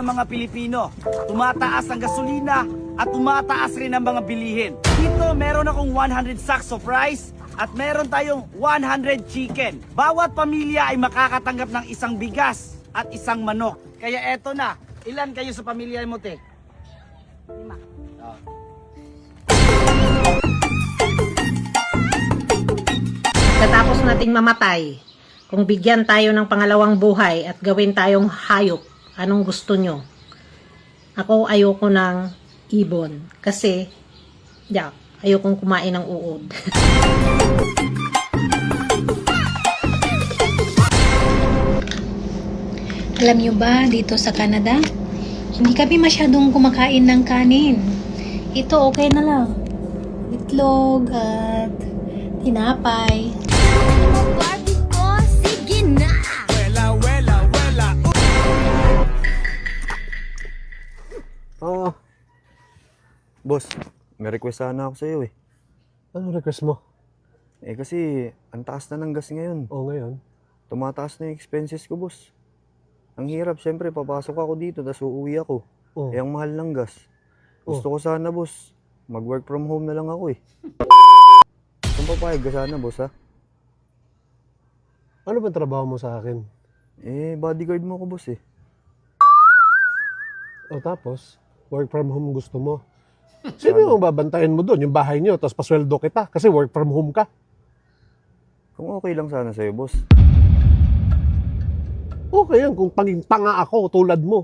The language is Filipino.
mga Pilipino. Tumataas ang gasolina at tumataas rin ang mga bilihin. Dito meron akong 100 sacks of rice at meron tayong 100 chicken. Bawat pamilya ay makakatanggap ng isang bigas at isang manok. Kaya eto na, ilan kayo sa pamilya mo, te? 5. Katapos nating mamatay, kung bigyan tayo ng pangalawang buhay at gawin tayong hayop, anong gusto nyo? Ako ayoko ng ibon kasi ayokong kumain ng uod. Alam nyo ba, dito sa Canada, hindi kami masyadong kumakain ng kanin. Ito okay na lang. Itlog at tinapay. Boss, may request sana ako sa'yo eh. Ano request mo? Kasi, ang taas na ng gas ngayon. Ngayon? Tumataas na yung expenses ko, boss. Ang hirap, syempre, papasok ako dito, tapos uuwi ako. Ang mahal ng gas. Gusto ko sana, boss, mag-work from home na lang ako eh. Kung papayag ka sana, boss, ha? Ano ba trabaho mo sa akin? Bodyguard mo ko, boss eh. Tapos, work from home gusto mo. Sino yung babantayan mo doon? Yung bahay niyo, tapos pasweldo kita kasi work from home ka. Kung okay lang sana sa'yo, boss. Okay yan kung tanga ako tulad mo.